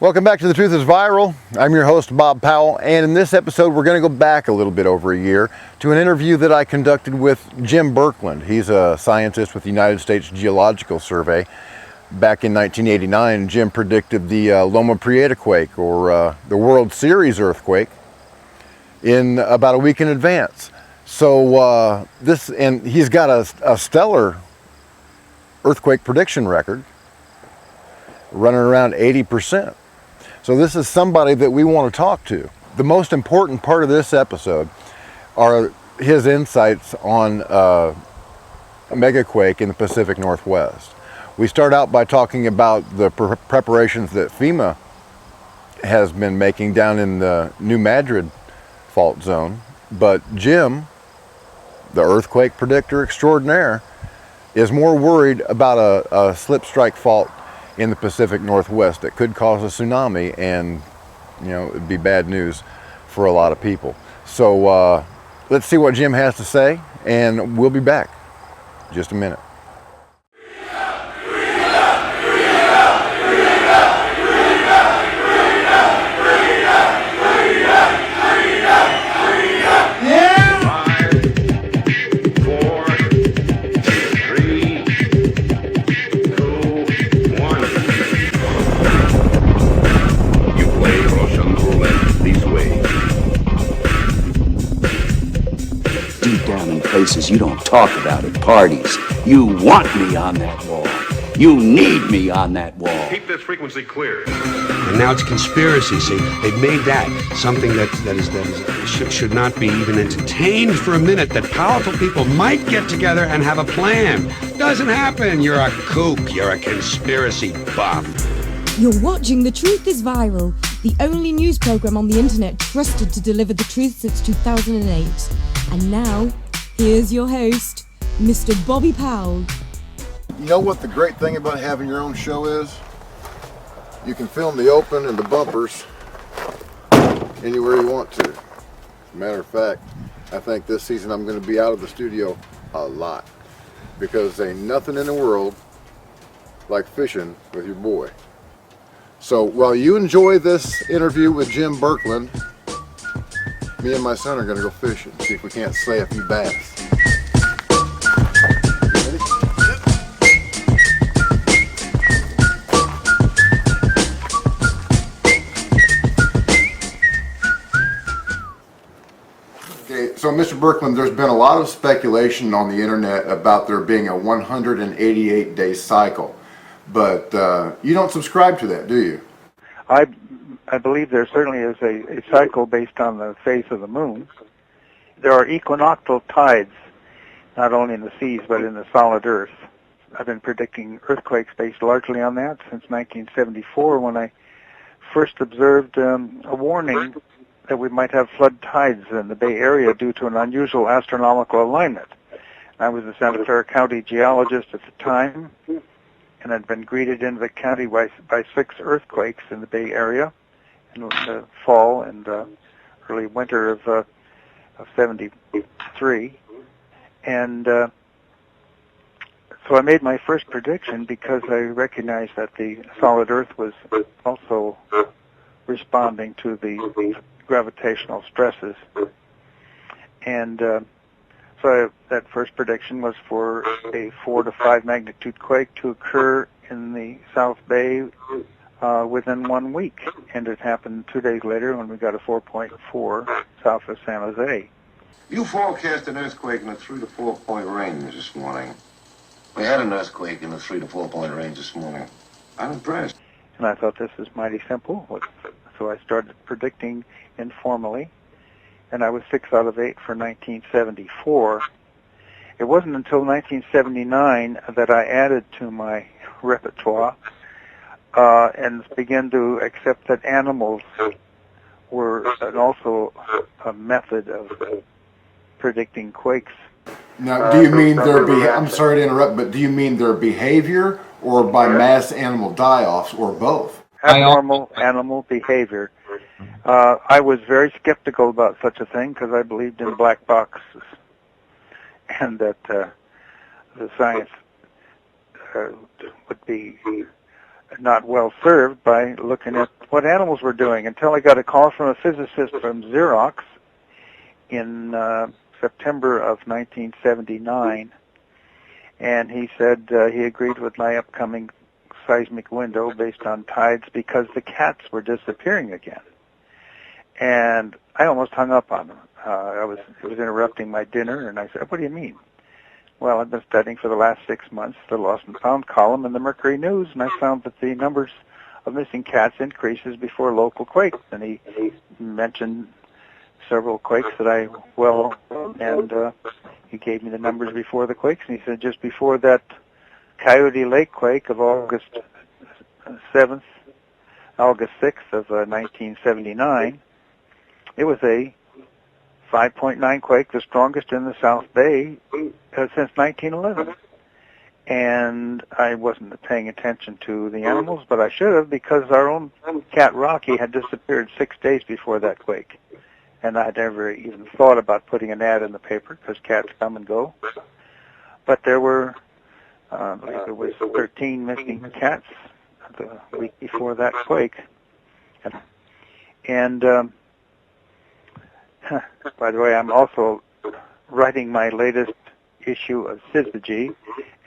Welcome back to The Truth is Viral. I'm your host, Bob Powell, and in this episode we're going to go back a little bit over a year to an interview that I conducted with Jim Berkland. He's a scientist with the United States Geological Survey. Back in 1989, Jim predicted the Loma Prieta quake, or the World Series earthquake, in about a week in advance. So and he's got a stellar earthquake prediction record, running around 80%. So this is somebody that we want to talk to. The most important part of this episode are his insights on megaquake in the Pacific Northwest. We start out by talking about the preparations that FEMA has been making down in the New Madrid fault zone. But Jim, the earthquake predictor extraordinaire, is more worried about a slip strike fault in the Pacific Northwest that could cause a tsunami, and it'd be bad news for a lot of people. So let's see what Jim has to say, and we'll be back in just a minute. Places you don't talk about at parties. You want me on that wall. You need me on that wall. Keep this frequency clear. And now it's conspiracy. See, they've made that something that should not be even entertained for a minute. That powerful people might get together and have a plan. Doesn't happen. You're a kook. You're a conspiracy buff. You're watching The Truth is Viral, the only news program on the internet trusted to deliver the truth since 2008. And now, here's your host, Mr. Bobby Powell. You know what the great thing about having your own show is? You can film the open and the bumpers anywhere you want to. As a matter of fact, I think this season I'm going to be out of the studio a lot, because ain't nothing in the world like fishing with your boy. So while you enjoy this interview with Jim Berkland, me and my son are going to go fishing, see if we can't slay a few bass. Okay, so Mr. Berkland, there's been a lot of speculation on the internet about there being a 188-day cycle, but you don't subscribe to that, do you? I believe there certainly is a cycle based on the phase of the moon. There are equinoctal tides, not only in the seas, but in the solid earth. I've been predicting earthquakes based largely on that since 1974, when I first observed a warning that we might have flood tides in the Bay Area due to an unusual astronomical alignment. I was the Santa Clara County geologist at the time, and had been greeted in the county by 6 earthquakes in the Bay Area in the fall and early winter of 73. And so I made my first prediction because I recognized that the solid earth was also responding to the gravitational stresses. And so that first prediction was for a 4 to 5 magnitude quake to occur in the South Bay within 1 week. And it happened 2 days later when we got a 4.4 south of San Jose. You forecast an earthquake in the 3 to 4 point range this morning. We had an earthquake in the 3 to 4 point range this morning. I'm impressed. And I thought this is mighty simple. So I started predicting informally. And I was 6 out of 8 for 1974. It wasn't until 1979 that I added to my repertoire and began to accept that animals were also a method of predicting quakes. Now, do you mean I'm sorry to interrupt, but do you mean their behavior, or by mass animal die-offs, or both? Abnormal animal behavior. I was very skeptical about such a thing because I believed in black boxes, and that the science would be not well served by looking at what animals were doing until I got a call from a physicist from Xerox in September of 1979, and he said he agreed with my upcoming seismic window based on tides because the cats were disappearing again. And I almost hung up on him. It was interrupting my dinner, and I said, "What do you mean?" "Well, I've been studying for the last 6 months the lost and found column in the Mercury News, and I found that the numbers of missing cats increases before local quakes." And he mentioned several quakes that I and he gave me the numbers before the quakes, and he said just before that Coyote Lake quake of August 6th of 1979, it was a 5.9 quake, the strongest in the South Bay since 1911. And I wasn't paying attention to the animals, but I should have, because our own cat Rocky had disappeared 6 days before that quake. And I had never even thought about putting an ad in the paper because cats come and go. But there were, I believe it was 13 missing cats the week before that quake. And by the way, I'm also writing my latest issue of Syzygy,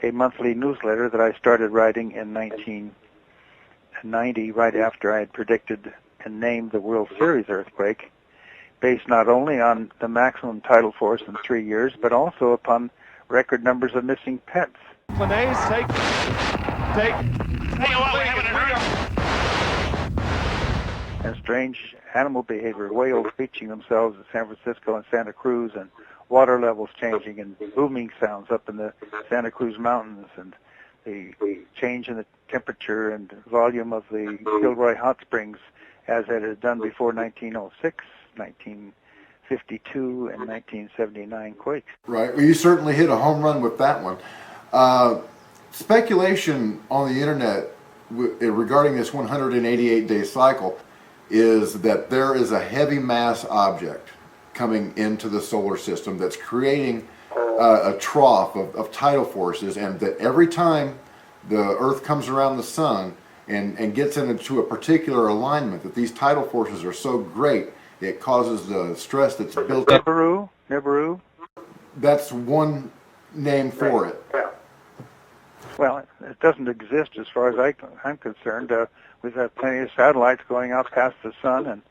a monthly newsletter that I started writing in 1990, right after I had predicted and named the World Series earthquake, based not only on the maximum tidal force in 3 years, but also upon record numbers of missing pets. And strange animal behavior, whales beaching themselves in San Francisco and Santa Cruz, and water levels changing, and booming sounds up in the Santa Cruz Mountains, and the change in the temperature and volume of the Gilroy Hot Springs as it had done before 1906, 1952, and 1979 quakes. Right. Well, you certainly hit a home run with that one. Speculation on the internet regarding this 188-day cycle is that there is a heavy mass object coming into the solar system that's creating a trough of tidal forces, and that every time the Earth comes around the sun and gets into a particular alignment, that these tidal forces are so great it causes the stress that's built up. Nibiru. That's one name for it. Yeah. Well, it doesn't exist as far as I'm concerned. We've had plenty of satellites going out past the sun and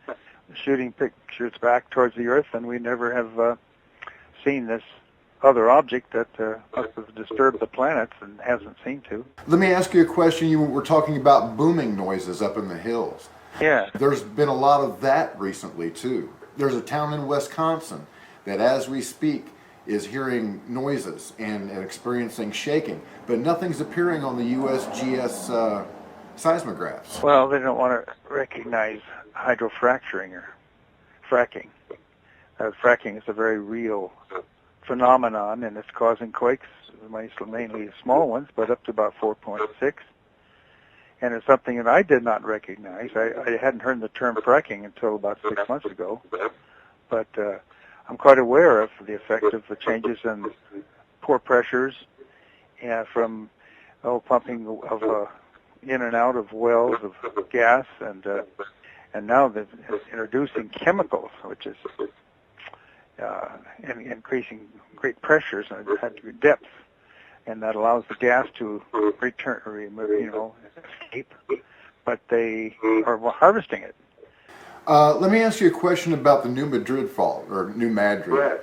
shooting pictures back towards the Earth, and we never have seen this other object that must have disturbed the planets and hasn't seemed to. Let me ask you a question. You were talking about booming noises up in the hills. Yeah. There's been a lot of that recently, too. There's a town in Wisconsin that, as we speak, is hearing noises and experiencing shaking, but nothing's appearing on the USGS seismographs. Well, they don't want to recognize hydrofracturing or fracking. Fracking is a very real phenomenon, and it's causing quakes, mainly small ones, but up to about 4.6. And it's something that I did not recognize. I hadn't heard the term fracking until about 6 months ago, but I'm quite aware of the effect of the changes in pore pressures from pumping of in and out of wells of gas, and now they're introducing chemicals, which is increasing great pressures and depths, and that allows the gas to escape, but they are harvesting it. Let me ask you a question about the New Madrid Fault, or New Madrid.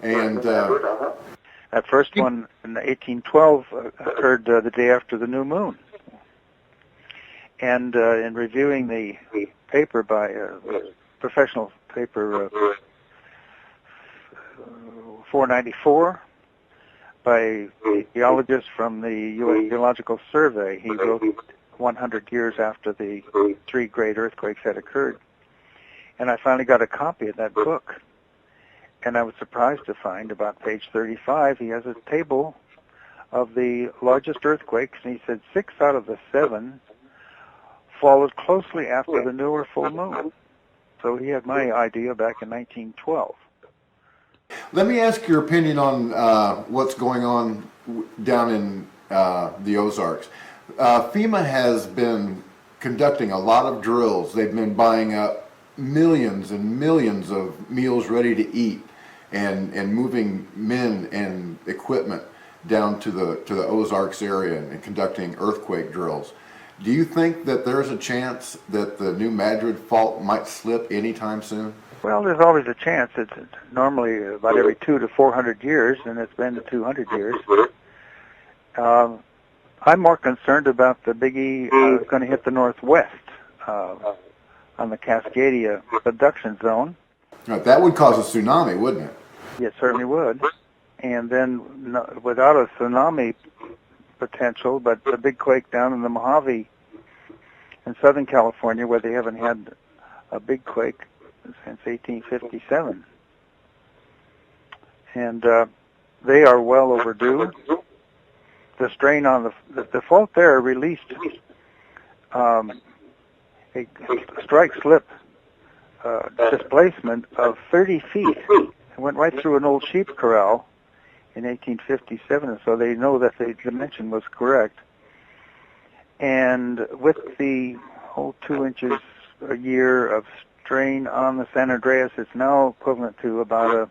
And that first one in 1812 occurred the day after the new moon. And in reviewing the paper by a professional paper 494 by a geologist from the U.S. Geological Survey, he wrote 100 years after the 3 great earthquakes had occurred. And I finally got a copy of that book. And I was surprised to find about page 35, he has a table of the largest earthquakes, and he said 6 out of the 7 followed closely after the newer full moon. So he had my idea back in 1912. Let me ask your opinion on what's going on down in the Ozarks. FEMA has been conducting a lot of drills. They've been buying up millions and millions of meals ready to eat and moving men and equipment down to the Ozarks area and conducting earthquake drills. Do you think that there's a chance that the new Madrid Fault might slip anytime soon? Well, there's always a chance. It's normally about every 200 to 400 years, and it's been to 200 years. I'm more concerned about the biggie going to hit the northwest on the Cascadia Subduction Zone. Now, that would cause a tsunami, wouldn't it? It certainly would. And then without a tsunami potential, but the big quake down in the Mojave in Southern California, where they haven't had a big quake since 1857. And they are well overdue. The strain on the fault there released a strike slip displacement of 30 feet. It went right through an old sheep corral in 1857, so they know that the dimension was correct. And with the whole 2 inches a year of strain on the San Andreas, it's now equivalent to about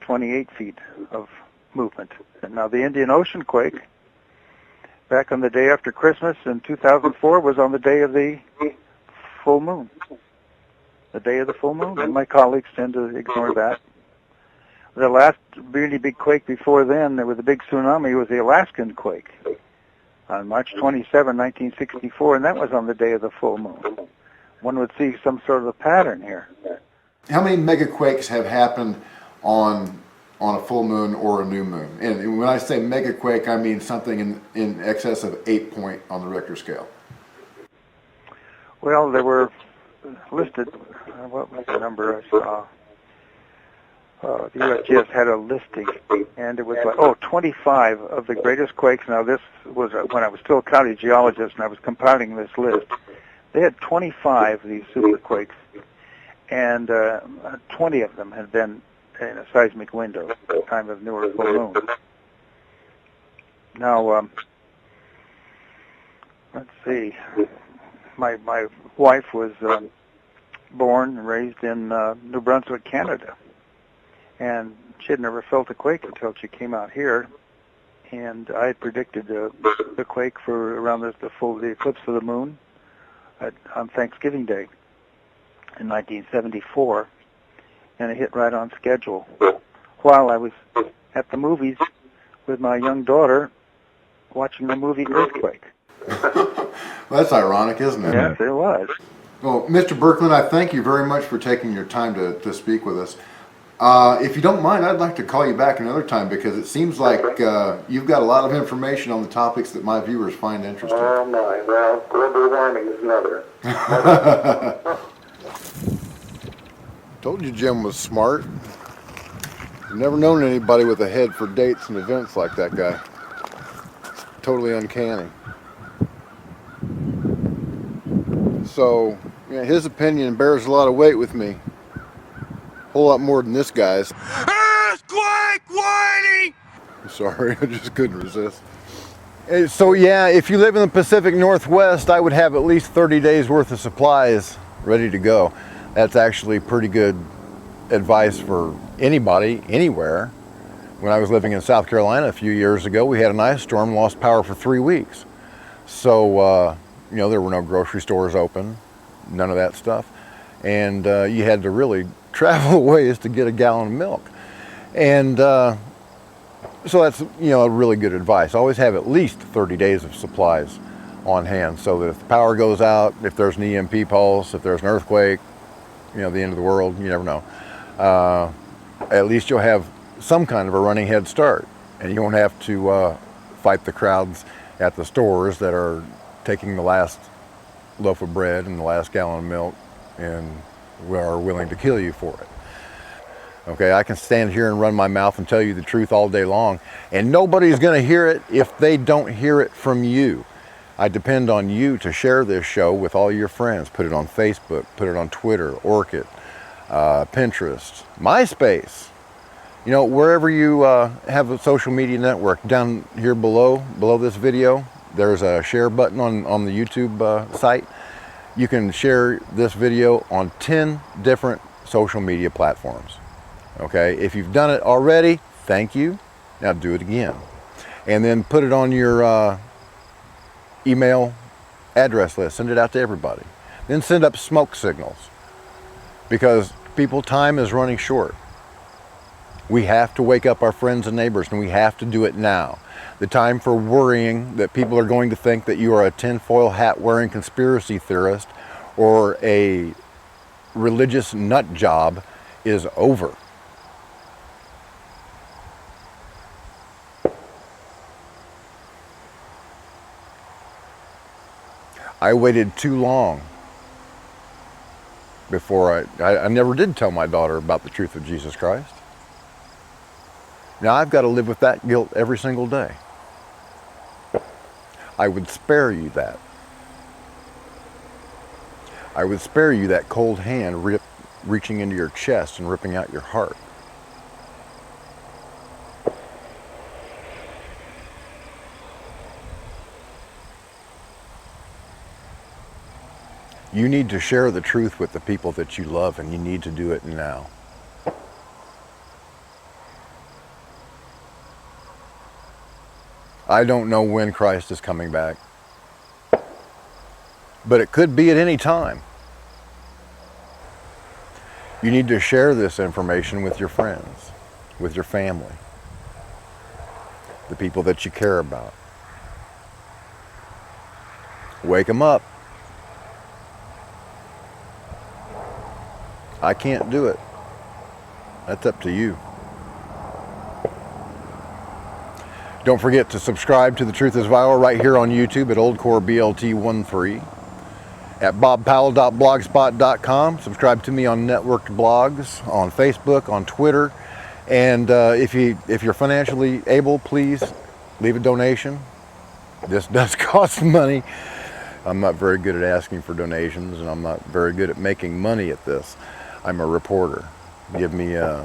28 feet of movement. And now the Indian Ocean quake, back on the day after Christmas in 2004, was on the day of the full moon. The day of the full moon, and my colleagues tend to ignore that. The last really big quake before then, there was a big tsunami, was the Alaskan quake on March 27, 1964, and that was on the day of the full moon. One would see some sort of a pattern here. How many megaquakes have happened on a full moon or a new moon? And when I say megaquake, I mean something in excess of 8 point on the Richter scale. Well, there were listed, what was the number I saw? The USGS had a listing, and it was like, 25 of the greatest quakes. Now, this was when I was still a county geologist, and I was compiling this list. They had 25 of these superquakes, and 20 of them had been in a seismic window at the time of new or full moon. Now, let's see. My wife was born and raised in New Brunswick, Canada, and she had never felt a quake until she came out here. And I had predicted the quake for around the eclipse of the moon on Thanksgiving Day in 1974, and it hit right on schedule. While I was at the movies with my young daughter watching the movie Earthquake. Well, that's ironic, isn't it? Yes, it was. Well, Mr. Berkland, I thank you very much for taking your time to speak with us. If you don't mind, I'd like to call you back another time, because it seems like you've got a lot of information on the topics that my viewers find interesting. Oh my, well, global warming is another. Told you Jim was smart. I've never known anybody with a head for dates and events like that guy. It's totally uncanny. So, yeah, his opinion bears a lot of weight with me. A whole lot more than this guy's. Earthquake warning! Sorry, I just couldn't resist. So yeah, if you live in the Pacific Northwest, I would have at least 30 days worth of supplies ready to go. That's actually pretty good advice for anybody, anywhere. When I was living in South Carolina a few years ago, we had an ice storm, lost power for 3 weeks. So, you know, there were no grocery stores open, none of that stuff. And you had to really travel a ways to get a gallon of milk. And so that's, you know, a really good advice. Always have at least 30 days of supplies on hand, so that if the power goes out, if there's an EMP pulse, if there's an earthquake, you know, the end of the world, you never know. At least you'll have some kind of a running head start, and you won't have to fight the crowds at the stores that are taking the last loaf of bread and the last gallon of milk and are willing to kill you for it. Okay, I can stand here and run my mouth and tell you the truth all day long, and nobody's going to hear it if they don't hear it from you. I depend on you to share this show with all your friends. Put it on Facebook, put it on Twitter, Orkut, Pinterest, MySpace. You know, wherever you have a social media network, down here below this video, there's a share button on the YouTube site. You can share this video on 10 different social media platforms. Okay, if you've done it already, thank you. Now do it again. And then put it on your email address list. Send it out to everybody. Then send up smoke signals. Because time is running short. We have to wake up our friends and neighbors, and we have to do it now. The time for worrying that people are going to think that you are a tinfoil hat wearing conspiracy theorist or a religious nut job is over. I waited too long before I never did tell my daughter about the truth of Jesus Christ. Now I've got to live with that guilt every single day. I would spare you that. I would spare you that cold hand reaching into your chest and ripping out your heart. You need to share the truth with the people that you love, and you need to do it now. I don't know when Christ is coming back, but it could be at any time. You need to share this information with your friends, with your family, the people that you care about. Wake them up. I can't do it. That's up to you. Don't forget to subscribe to The Truth is Viral right here on YouTube at OldCoreBLT13, at bobpowell.blogspot.com. Subscribe to me on networked blogs, on Facebook, on Twitter. And if you're financially able, please leave a donation. This does cost money. I'm not very good at asking for donations, and I'm not very good at making money at this. I'm a reporter. Give me a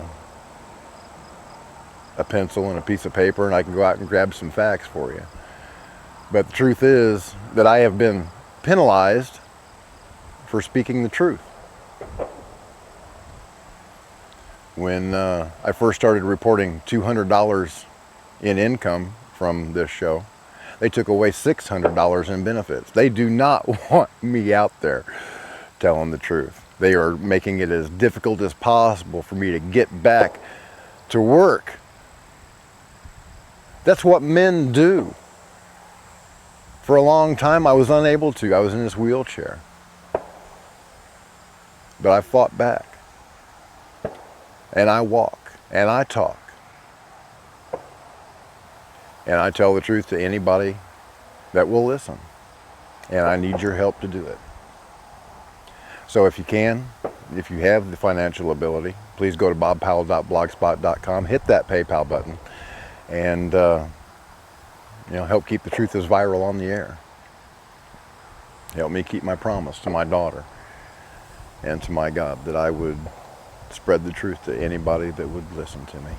pencil and a piece of paper, and I can go out and grab some facts for you. But the truth is that I have been penalized for speaking the truth. When I first started reporting $200 in income from this show, they took away $600 in benefits. They do not want me out there telling the truth. They are making it as difficult as possible for me to get back to work. That's what men do. For a long time, I was unable to. I was in this wheelchair. But I fought back. And I walk. And I talk. And I tell the truth to anybody that will listen. And I need your help to do it. So if you can, if you have the financial ability, please go to bobpowell.blogspot.com, hit that PayPal button, and help keep The Truth is Viral on the air. Help me keep my promise to my daughter and to my God that I would spread the truth to anybody that would listen to me.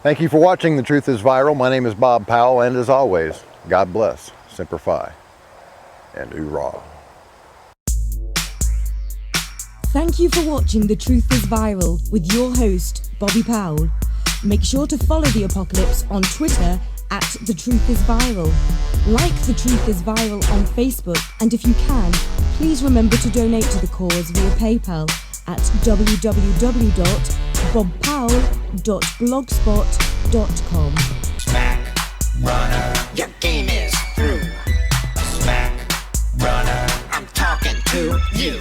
Thank you for watching The Truth is Viral. My name is Bob Powell, and as always, God bless, Semper Fi, and hoorah. Thank you for watching The Truth is Viral with your host, Bobby Powell. Make sure to follow The Apocalypse on Twitter at The Truth is Viral. Like The Truth is Viral on Facebook, and if you can, please remember to donate to the cause via PayPal at www.bobpowell.blogspot.com. Smack, runner, your game is through. Smack, runner, I'm talking to you.